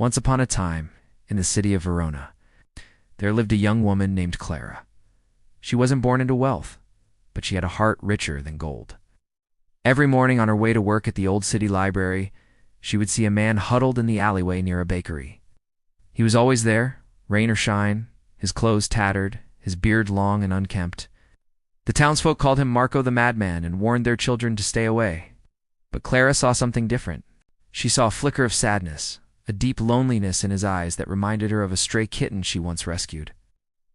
Once upon a time, in the city of Verona, there lived a young woman named Clara. She wasn't born into wealth, but she had a heart richer than gold. Every morning on her way to work at the old city library, she would see a man huddled in the alleyway near a bakery. He was always there, rain or shine, his clothes tattered, his beard long and unkempt. The townsfolk called him Marco the Madman and warned their children to stay away. But Clara saw something different. She saw a flicker of sadness, a deep loneliness in his eyes that reminded her of a stray kitten she once rescued.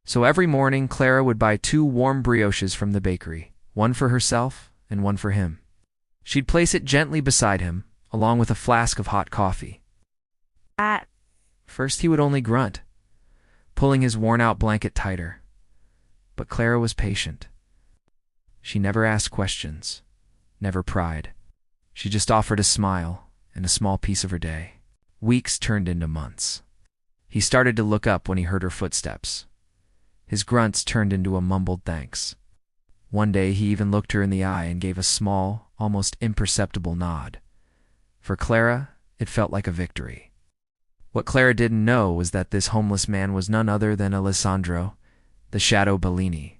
So every morning, Clara would buy 2 warm brioches from the bakery, one for herself and one for him. She'd place it gently beside him, along with a flask of hot coffee. At first he would only grunt, pulling his worn-out blanket tighter. But Clara was patient. She never asked questions, never pried. She just offered a smile and a small piece of her day. Weeks turned into months. He started to look up when he heard her footsteps. His grunts turned into a mumbled thanks. One day he even looked her in the eye and gave a small, almost imperceptible nod. For Clara, it felt like a victory. What Clara didn't know was that this homeless man was none other than Alessandro, the Shadow Bellini,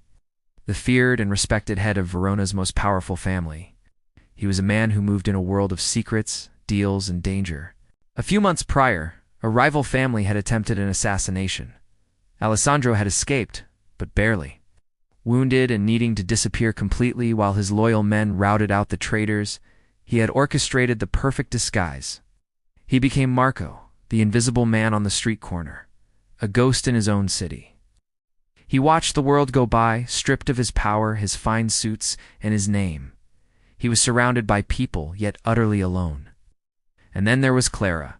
the feared and respected head of Verona's most powerful family. He was a man who moved in a world of secrets, deals, and danger. A few months prior, a rival family had attempted an assassination. Alessandro had escaped, but barely. Wounded and needing to disappear completely while his loyal men routed out the traitors, he had orchestrated the perfect disguise. He became Marco, the invisible man on the street corner, a ghost in his own city. He watched the world go by, stripped of his power, his fine suits, and his name. He was surrounded by people, yet utterly alone. And then there was Clara.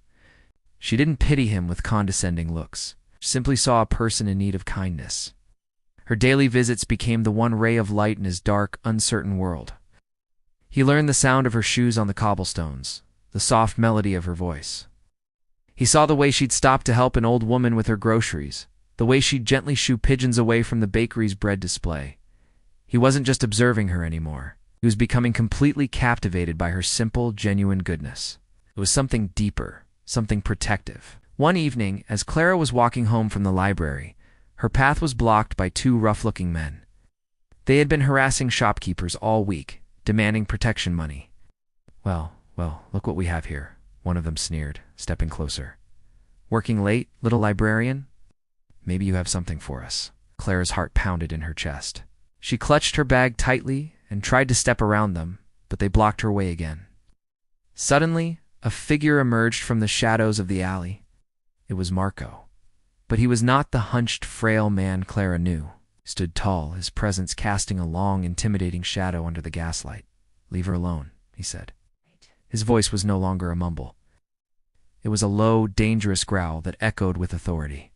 She didn't pity him with condescending looks. She simply saw a person in need of kindness. Her daily visits became the one ray of light in his dark, uncertain world. He learned the sound of her shoes on the cobblestones, the soft melody of her voice. He saw the way she'd stop to help an old woman with her groceries, the way she'd gently shoo pigeons away from the bakery's bread display. He wasn't just observing her anymore. He was becoming completely captivated by her simple, genuine goodness. It was something deeper, something protective. One evening, as Clara was walking home from the library, her path was blocked by 2 rough-looking men. They had been harassing shopkeepers all week, demanding protection money. Well, look what we have here," one of them sneered, stepping closer. "Working late, little librarian? Maybe you have something for us." Clara's heart pounded in her chest. She clutched her bag tightly and tried to step around them, but they blocked her way again. Suddenly, a figure emerged from the shadows of the alley. It was Marco. But he was not the hunched, frail man Clara knew. He stood tall, his presence casting a long, intimidating shadow under the gaslight. "Leave her alone," he said. His voice was no longer a mumble. It was a low, dangerous growl that echoed with authority.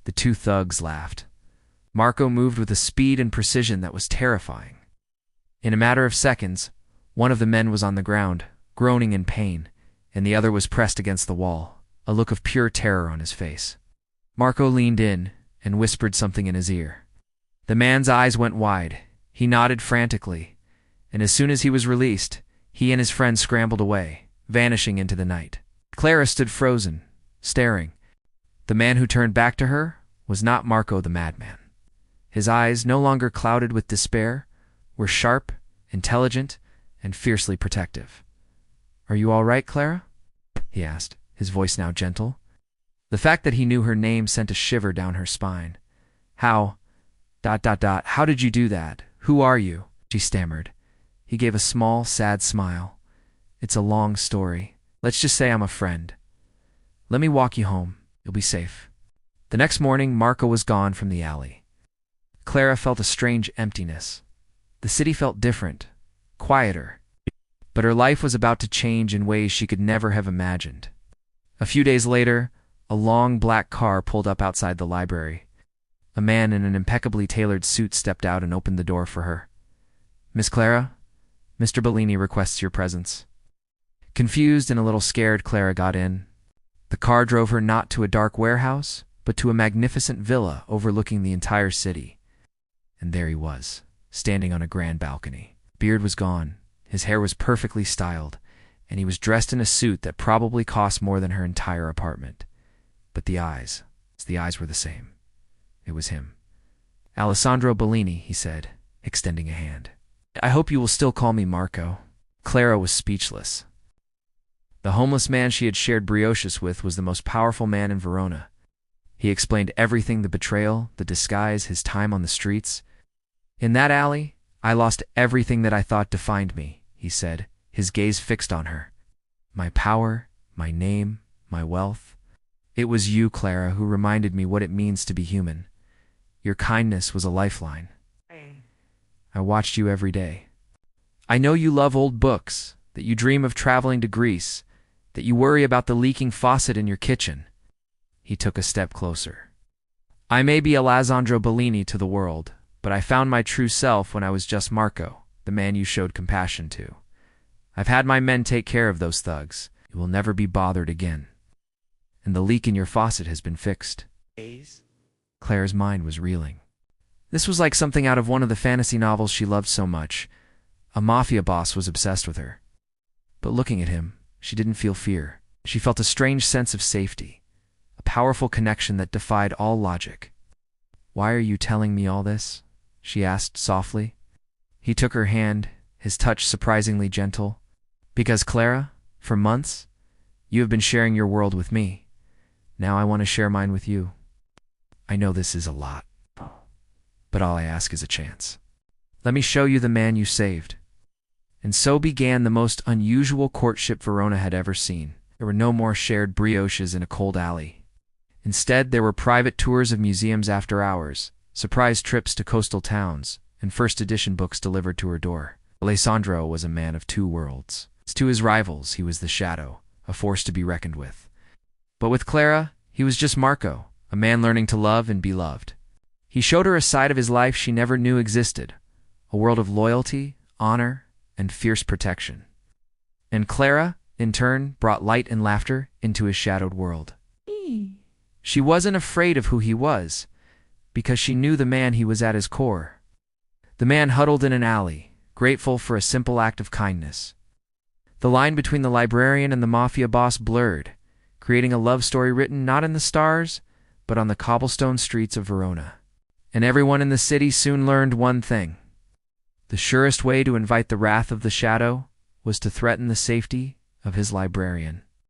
The 2 thugs laughed. Marco moved with a speed and precision that was terrifying. In a matter of seconds, one of the men was on the ground, groaning in pain, and the other was pressed against the wall, a look of pure terror on his face. Marco leaned in and whispered something in his ear. The man's eyes went wide. He nodded frantically, and as soon as he was released, he and his friend scrambled away, vanishing into the night. Clara stood frozen, staring. The man who turned back to her was not Marco the Madman. His eyes, no longer clouded with despair, were sharp, intelligent, and fiercely protective. "Are you all right, Clara?" he asked, his voice now gentle. The fact that he knew her name sent a shiver down her spine. How did you do that? Who are you?" she stammered. He gave a small, sad smile. "It's a long story. Let's just say I'm a friend. Let me walk you home. You'll be safe." The next morning, Marco was gone from the alley. Clara felt a strange emptiness. The city felt different, quieter, but her life was about to change in ways she could never have imagined. A few days later, a long black car pulled up outside the library. A man in an impeccably tailored suit stepped out and opened the door for her. "Miss Clara, Mr. Bellini requests your presence." Confused and a little scared, Clara got in. The car drove her not to a dark warehouse, but to a magnificent villa overlooking the entire city. And there he was, standing on a grand balcony. Beard was gone, his hair was perfectly styled, and he was dressed in a suit that probably cost more than her entire apartment. But the eyes were the same. It was him. "Alessandro Bellini," he said, extending a hand. "I hope you will still call me Marco." Clara was speechless. The homeless man she had shared brioches with was the most powerful man in Verona. He explained everything: the betrayal, the disguise, his time on the streets. "In that alley, I lost everything that I thought defined me," he said, his gaze fixed on her. "My power, my name, my wealth. It was you, Clara, who reminded me what it means to be human. Your kindness was a lifeline. I watched you every day. I know you love old books, that you dream of traveling to Greece, that you worry about the leaking faucet in your kitchen." He took a step closer. "I may be Alessandro Bellini to the world, but I found my true self when I was just Marco, the man you showed compassion to. I've had my men take care of those thugs. You will never be bothered again. And the leak in your faucet has been fixed." Claire's mind was reeling. This was like something out of one of the fantasy novels she loved so much. A mafia boss was obsessed with her. But looking at him, she didn't feel fear. She felt a strange sense of safety, a powerful connection that defied all logic. "Why are you telling me all this?" she asked softly. He took her hand, his touch surprisingly gentle. "Because, Clara, for months, you have been sharing your world with me. Now I want to share mine with you. I know this is a lot, but all I ask is a chance. Let me show you the man you saved." And so began the most unusual courtship Verona had ever seen. There were no more shared brioches in a cold alley. Instead, there were private tours of museums after hours, surprise trips to coastal towns, and first edition books delivered to her door. Alessandro was a man of two worlds. To his rivals, he was the shadow, a force to be reckoned with. But with Clara, he was just Marco, a man learning to love and be loved. He showed her a side of his life she never knew existed, a world of loyalty, honor, and fierce protection. And Clara, in turn, brought light and laughter into his shadowed world. She wasn't afraid of who he was, because she knew the man he was at his core. The man huddled in an alley, grateful for a simple act of kindness. The line between the librarian and the mafia boss blurred, creating a love story written not in the stars, but on the cobblestone streets of Verona. And everyone in the city soon learned one thing. The surest way to invite the wrath of the shadow was to threaten the safety of his librarian.